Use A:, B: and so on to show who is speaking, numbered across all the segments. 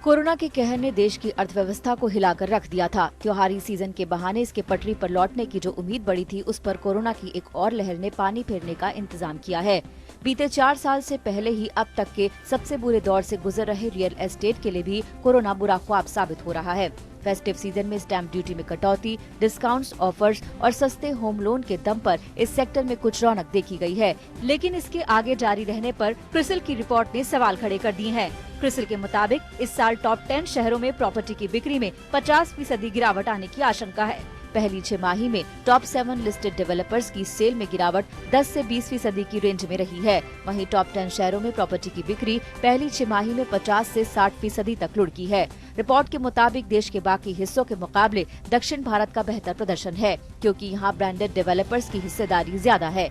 A: Corona के कहर ने देश की अर्थव्यवस्था को हिलाकर रख दिया था। त्योहारी सीजन के बहाने इसके पटरी पर लौटने की जो उम्मीद बढ़ी थी, उस पर कोरोना की एक और लहर ने पानी फेरने का इंतजाम किया है। बीते 4 साल से पहले ही अब तक के सबसे बुरे दौर से गुजर रहे रियल एस्टेट के लिए भी कोरोना बुरा ख्वाब साबित हो रहा है। फेस्टिव सीजन में स्टैंप ड्यूटी में कटौती, डिस्काउंट्स, ऑफर्स और सस्ते होम लोन के दम पर इस सेक्टर में कुछ रौनक देखी गई है, लेकिन इसके आगे जारी रहने पर क्रिसिल की रिपोर्ट ने सवाल खड़े कर दिए हैं। क्रिसिल के मुताबिक इस साल टॉप 10 शहरों में प्रॉपर्टी की बिक्री में 50% गिरावट आने की आशंका है। पहली 6 माही में टॉप 7 लिस्टेड डेवलपर्स की सेल में गिरावट 10 से 20% की रेंज में रही है। वहीं टॉप 10 शहरों में प्रॉपर्टी की बिक्री पहली 6 माही में 50 से 60% तक लुढ़की है। रिपोर्ट के मुताबिक देश के बाकी हिस्सों के मुकाबले दक्षिण भारत का बेहतर प्रदर्शन है, क्योंकि यहाँ ब्रांडेड डेवलपर्स की हिस्सेदारी ज्यादा है।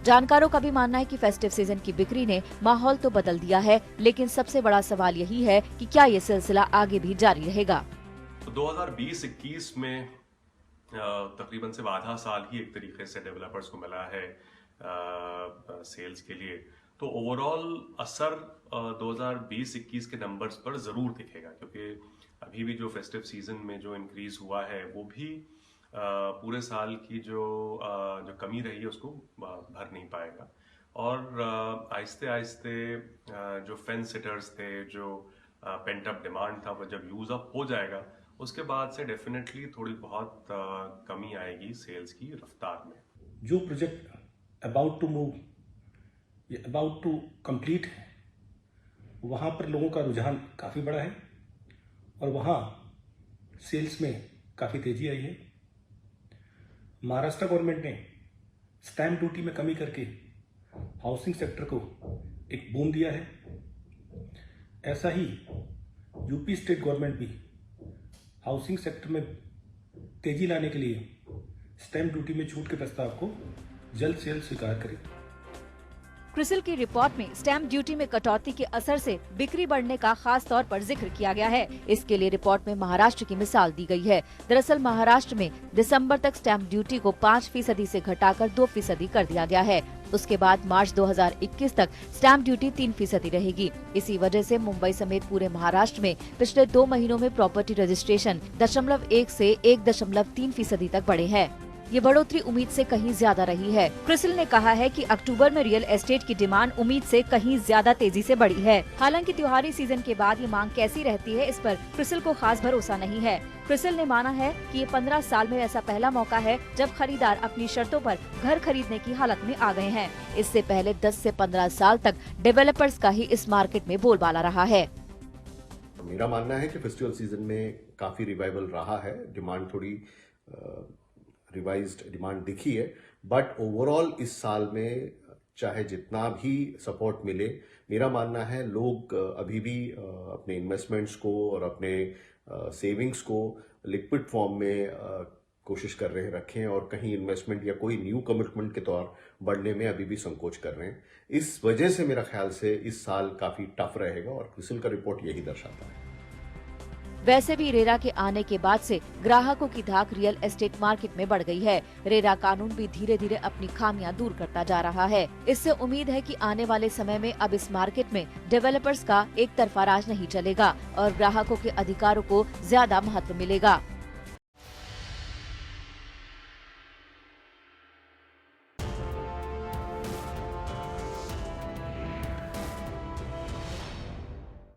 A: जानकारों का भी मानना है कि फेस्टिव सीजन की बिक्री ने माहौल तो बदल दिया है, लेकिन सबसे बड़ा सवाल यही है कि क्या ये सिलसिला आगे भी जारी रहेगा।
B: 2020-21 में तकरीबन सिर्फ आधा साल ही एक तरीके से डेवलपर्स को मिला है सेल्स के लिए, तो ओवरऑल असर 2020-21 के नंबर्स पर जरूर दिखेगा, क्योंकि अभी भी जो फेस्टिव सीजन में जो इंक्रीज हुआ है वो भी पूरे साल की जो कमी रही है उसको भर नहीं पाएगा। और आहिस्ते आहिस्ते जो फेंस सिटर्स थे, जो पेंट अप डिमांड था, वो जब यूज अप हो जाएगा उसके बाद से डेफिनेटली थोड़ी बहुत कमी आएगी सेल्स की रफ्तार में।
C: जो प्रोजेक्ट अबाउट टू मूव या अबाउट टू कंप्लीट है, वहाँ पर लोगों का रुझान काफ़ी बड़ा है और वहाँ सेल्स में काफ़ी तेजी आई है। महाराष्ट्र गवर्नमेंट ने स्टैंप ड्यूटी में कमी करके हाउसिंग सेक्टर को एक बूम दिया है। ऐसा ही यूपी स्टेट गवर्नमेंट भी हाउसिंग सेक्टर में तेजी लाने के लिए स्टैंप ड्यूटी में छूट के प्रस्ताव को जल्द से जल्द स्वीकार करे।
A: क्रिसिल की रिपोर्ट में स्टैंप ड्यूटी में कटौती के असर से बिक्री बढ़ने का खास तौर पर जिक्र किया गया है। इसके लिए रिपोर्ट में महाराष्ट्र की मिसाल दी गई है। दरअसल महाराष्ट्र में दिसंबर तक स्टैंप ड्यूटी को 5% से घटाकर 2% कर दिया गया है। उसके बाद मार्च 2021 तक स्टैंप ड्यूटी 3% रहेगी। इसी वजह से मुंबई समेत पूरे महाराष्ट्र में पिछले 2 महीनों में प्रॉपर्टी रजिस्ट्रेशन 0.1 से 1.3% तक बढ़े हैं। ये बढ़ोतरी उम्मीद से कहीं ज्यादा रही है। क्रिसिल ने कहा है कि अक्टूबर में रियल एस्टेट की डिमांड उम्मीद से कहीं ज्यादा तेजी से बढ़ी है। हालांकि त्योहारी सीजन के बाद ये मांग कैसी रहती है, इस पर क्रिसिल को खास भरोसा नहीं है। क्रिसिल ने माना है कि ये 15 साल में ऐसा पहला मौका है जब खरीदार अपनी शर्तों पर घर खरीदने की हालत में आ गए हैं। इससे पहले 10 से 15 साल तक डेवलपर्स का ही इस मार्केट में बोलबाला रहा है।
D: मेरा मानना है कि फेस्टिवल सीजन में काफी रिवाइवल रहा है। डिमांड थोड़ी रिवाइज्ड डिमांड दिखी है, बट ओवरऑल इस साल में चाहे जितना भी सपोर्ट मिले, मेरा मानना है लोग अभी भी अपने इन्वेस्टमेंट्स को और अपने सेविंग्स को लिक्विड फॉर्म में कोशिश कर रहे रखें और कहीं इन्वेस्टमेंट या कोई न्यू कमिटमेंट के तौर बढ़ने में अभी भी संकोच कर रहे हैं। इस वजह से मेरा ख्याल से इस साल काफी टफ रहेगा और क्रिसिल का रिपोर्ट यही दर्शाता है।
A: वैसे भी रेरा के आने के बाद से ग्राहकों की धाक रियल एस्टेट मार्केट में बढ़ गई है। रेरा कानून भी धीरे धीरे अपनी खामियां दूर करता जा रहा है। इससे उम्मीद है कि आने वाले समय में अब इस मार्केट में डेवलपर्स का एक तरफा राज नहीं चलेगा और ग्राहकों के अधिकारों को ज्यादा महत्व मिलेगा।